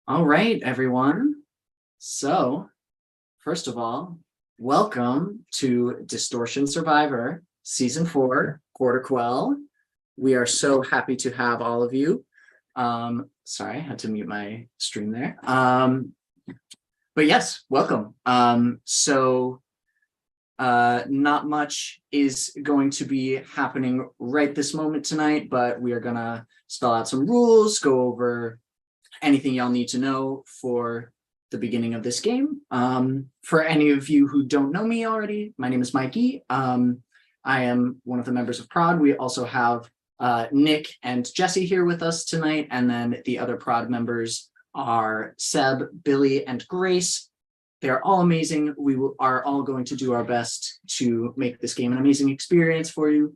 All right, everyone. So, first of all, welcome to Distortion Survivor, Season 4, Quarter Quell. We are so happy to have all of you. Sorry, I had to mute my stream there. But yes, welcome. Not much is going to be happening right this moment tonight, but we are going to spell out some rules, go over anything y'all need to know for the beginning of this game. For any of you who don't know me already, my name is Mikey. I am one of the members of Prod. We also have Nick and Jesse here with us tonight, and then the other Prod members are Seb, Billy, and Grace. They're all amazing. We are all going to do our best to make this game an amazing experience for you.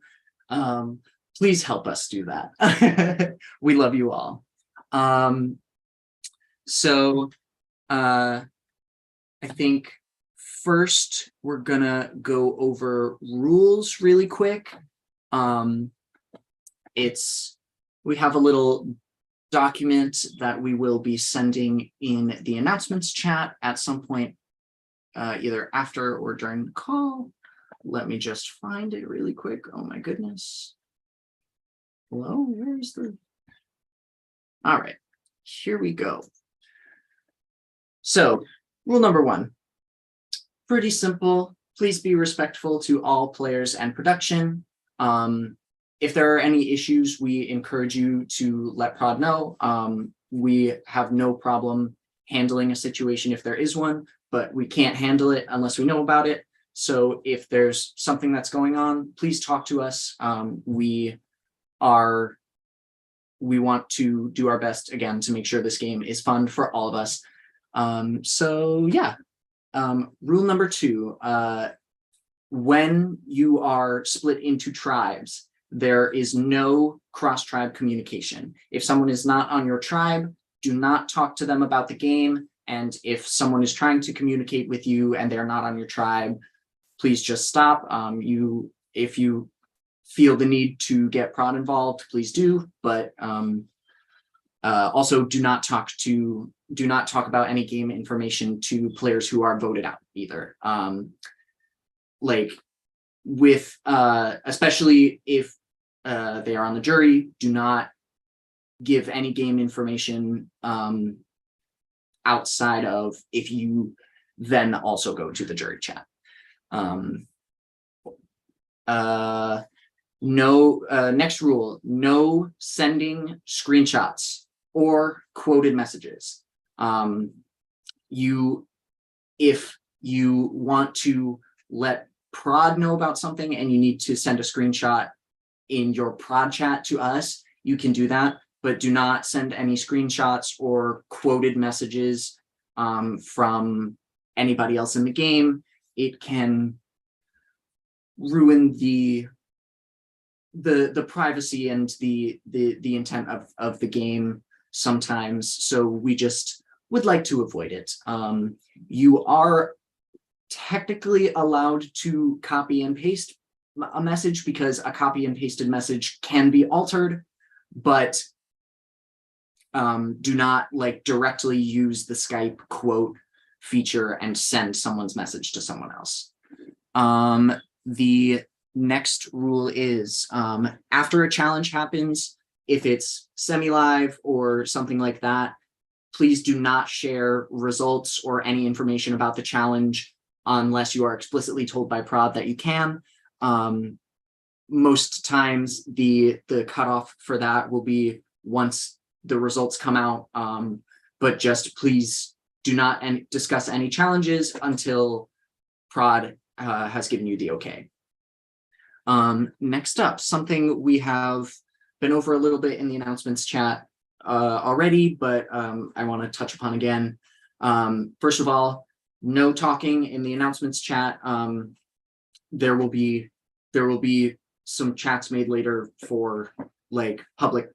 Please help us do that. We love you all. I think first we're gonna go over rules really quick. We have a little document that we will be sending in the announcements chat at some point, either after or during the call. Let me just find it really quick. Oh my goodness. Hello, where's the... All right, here we go. So, rule number 1, pretty simple. Please be respectful to all players and production. If there are any issues, we encourage you to let Prod know. We have no problem handling a situation if there is one, but we can't handle it unless we know about it. So if there's something that's going on, please talk to us. We want to do our best, again, to make sure this game is fun for all of us. Rule number 2, when you are split into tribes, there is no cross-tribe communication. If someone is not on your tribe, do not talk to them about the game. And if someone is trying to communicate with you and they're not on your tribe, please just stop. If you feel the need to get Prod involved, please do. But also do not talk about any game information to players who are voted out either. Especially if they are on the jury, do not give any game information outside of if you then also go to the jury chat. Next rule, no sending screenshots or quoted messages. If you want to let Prod know about something and you need to send a screenshot in your Prod chat to us, you can do that, but do not send any screenshots or quoted messages from anybody else in the game. It can ruin the privacy and the intent of the game sometimes, so we just would like to avoid it. You are technically allowed to copy and paste a message because a copy and pasted message can be altered, but do not directly use the Skype quote feature and send someone's message to someone else. The next rule is after a challenge happens, if it's semi-live or something like that, please do not share results or any information about the challenge unless you are explicitly told by Prod that you can. Most times the cutoff for that will be once the results come out, but just please do not discuss any challenges until Prod has given you the okay. Next up, something we have been over a little bit in the announcements chat already, but I want to touch upon again. First of all, no talking in the announcements chat. There will be some chats made later for public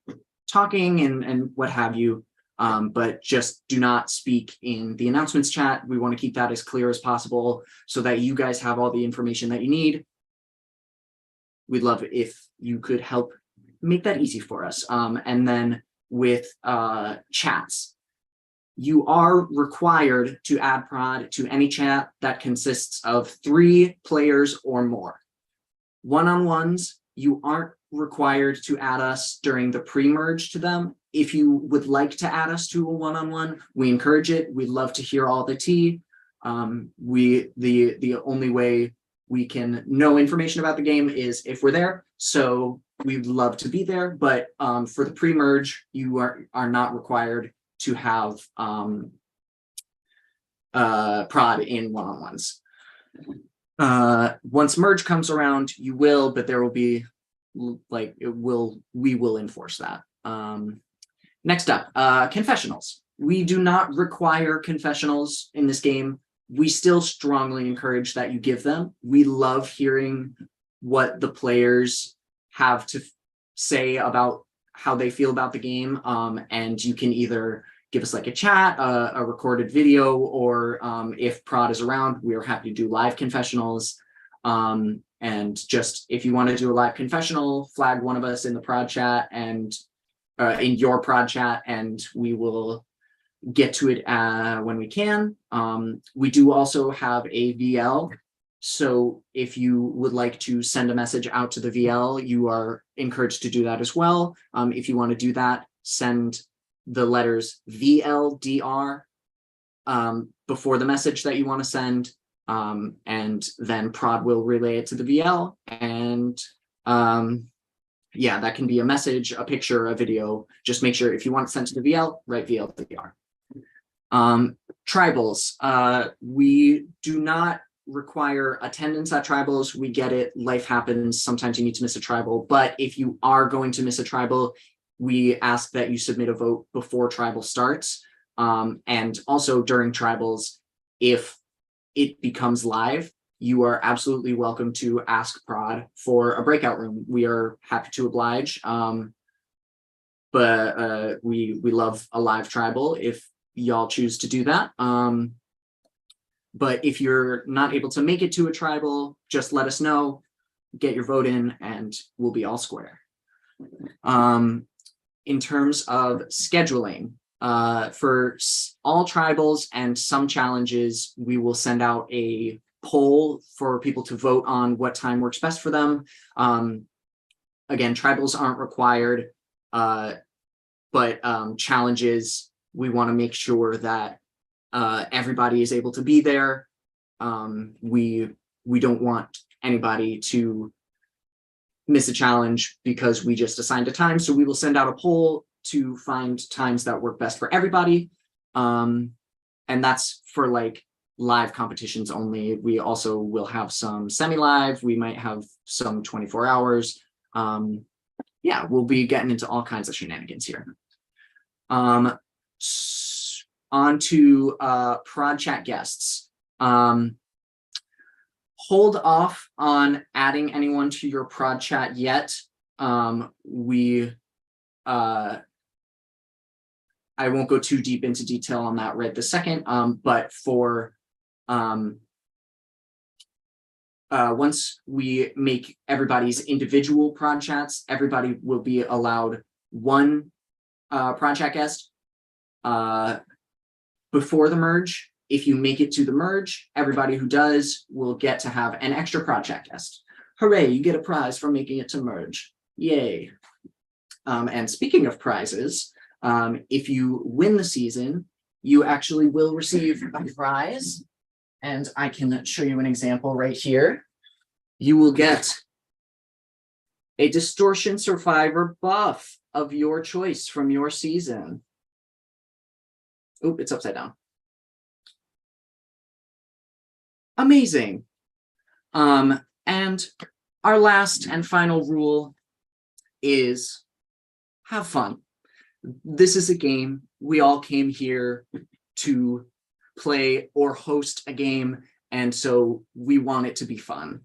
talking and what have you, but just do not speak in the announcements chat. We want to keep that as clear as possible so that you guys have all the information that you need. We'd love if you could help make that easy for us. And then with chats, You are required to add prod to any chat that consists of 3 players or more. One-on-ones, you aren't required to add us during the pre-merge to them. If you would like to add us to a one-on-one, we encourage it. We'd love to hear all the tea. The only way we can know information about the game is if we're there. So we'd love to be there, but for the pre-merge, you are not required to have prod in one-on-ones. Once merge comes around, you will, but there will be we will enforce that. Next up, confessionals. We do not require confessionals in this game. We still strongly encourage that you give them. We love hearing what the players have to say about how they feel about the game. And you can either give us like a chat, a recorded video, or if Prod is around, we are happy to do live confessionals. And just if you want to do a live confessional, flag one of us in the Prod chat and in your Prod chat, and we will get to it when we can. We do also have a VL. So if you would like to send a message out to the VL, you are encouraged to do that as well. If you want to do that, send the letters VLDR before the message that you want to send, and then Prod will relay it to the VL. And yeah, that can be a message, a picture, a video. Just make sure if you want it sent to the VL, write VLDR. Tribals. We do not require attendance at tribals. We get it. Life happens. Sometimes you need to miss a tribal. But if you are going to miss a tribal, we ask that you submit a vote before tribal starts. And also during tribals, if it becomes live, you are absolutely welcome to ask Prod for a breakout room. We are happy to oblige. But we love a live tribal if y'all choose to do that. But if you're not able to make it to a tribal, just let us know, get your vote in, and we'll be all square. In terms of scheduling, for all tribals and some challenges, we will send out a poll for people to vote on what time works best for them. Again, tribals aren't required, but challenges, we want to make sure that everybody is able to be there. We don't want anybody to miss a challenge because we just assigned a time. So we will send out a poll to find times that work best for everybody. And that's for like live competitions only. We also will have some semi-live. We might have some 24 hours. Yeah, we'll be getting into all kinds of shenanigans here. On to Prod Chat guests. Hold off on adding anyone to your Prod Chat yet. I won't go too deep into detail on that right this second, but for once we make everybody's individual Prod Chats, everybody will be allowed one Prod Chat guest. Before the merge, if you make it to the merge, everybody who does will get to have an extra Prod Chat guest. Hooray, you get a prize for making it to merge. Yay. And speaking of prizes, if you win the season, you actually will receive a prize. And I can show you an example right here. You will get a Distortion Survivor buff of your choice from your season. Oop, it's upside down. Amazing. And our last and final rule is have fun. This is a game. We all came here to play or host a game, and so we want it to be fun.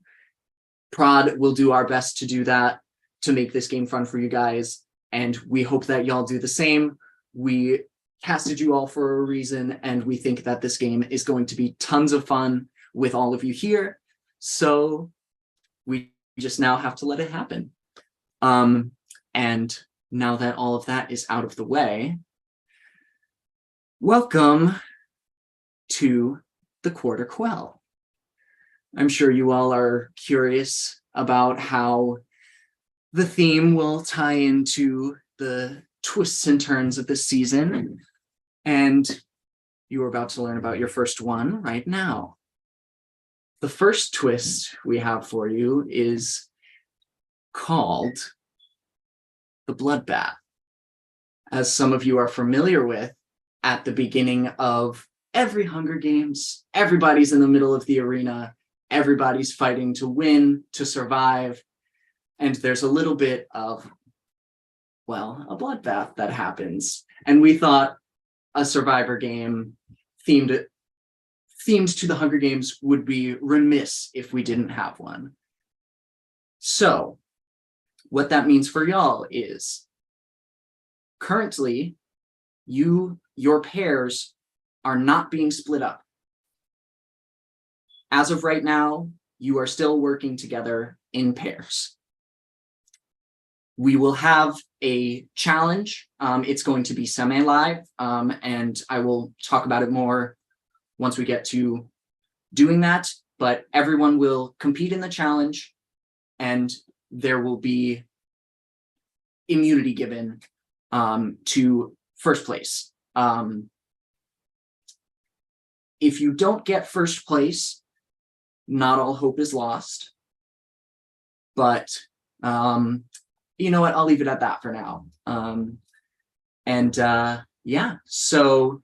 Prod will do our best to do that, to make this game fun for you guys, and we hope that y'all do the same. We casted you all for a reason, and we think that this game is going to be tons of fun with all of you here. So we just now have to let it happen. And now that all of that is out of the way, Welcome to the Quarter Quell. I'm sure you all are curious about how the theme will tie into the twists and turns of this season, and you are about to learn about your first one right now. The first twist we have for you is called the Bloodbath. As some of you are familiar with, at the beginning of every Hunger Games, everybody's in the middle of the arena, everybody's fighting to win, to survive, and there's a little bit of, well, a bloodbath that happens. And we thought a Survivor game themed to the Hunger Games would be remiss if we didn't have one. So what that means for y'all is currently your pairs are not being split up. As of right now, you are still working together in pairs. We will have a challenge. It's going to be semi-live, and I will talk about it more once we get to doing that, but everyone will compete in the challenge, and there will be immunity given to first place. If you don't get first place, not all hope is lost, but you know what, I'll leave it at that for now. Yeah, so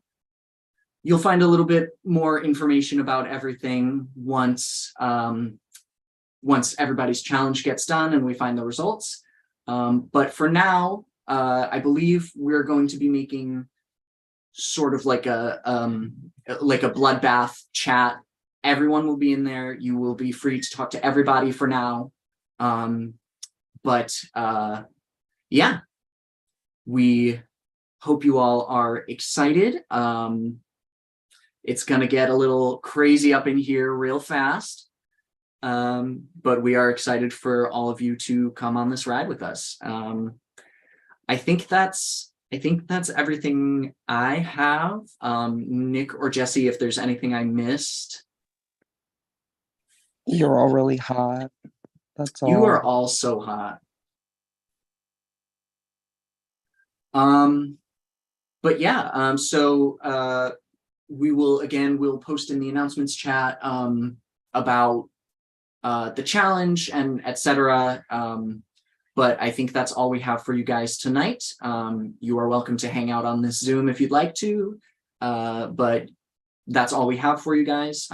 you'll find a little bit more information about everything once everybody's challenge gets done and we find the results. But for now, I believe we're going to be making sort of like a bloodbath chat. Everyone will be in there. You will be free to talk to everybody for now. Yeah, we hope you all are excited. It's gonna get a little crazy up in here real fast. But we are excited for all of you to come on this ride with us. I think that's everything I have. Nick or Jesse, if there's anything I missed. You're all really hot. That's all. You are all so hot. But yeah, so we'll post in the announcements chat about the challenge and etc. But I think that's all we have for you guys tonight. You are welcome to hang out on this Zoom if you'd like to, but that's all we have for you guys.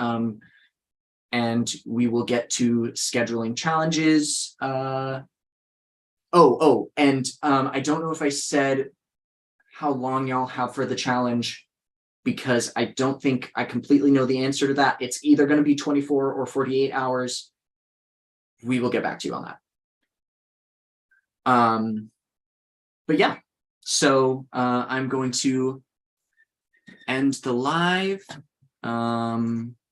And we will get to scheduling challenges. And I don't know if I said how long y'all have for the challenge, because I don't think I completely know the answer to that. It's either going to be 24 or 48 hours. We will get back to you on that. But yeah, so I'm going to end the live.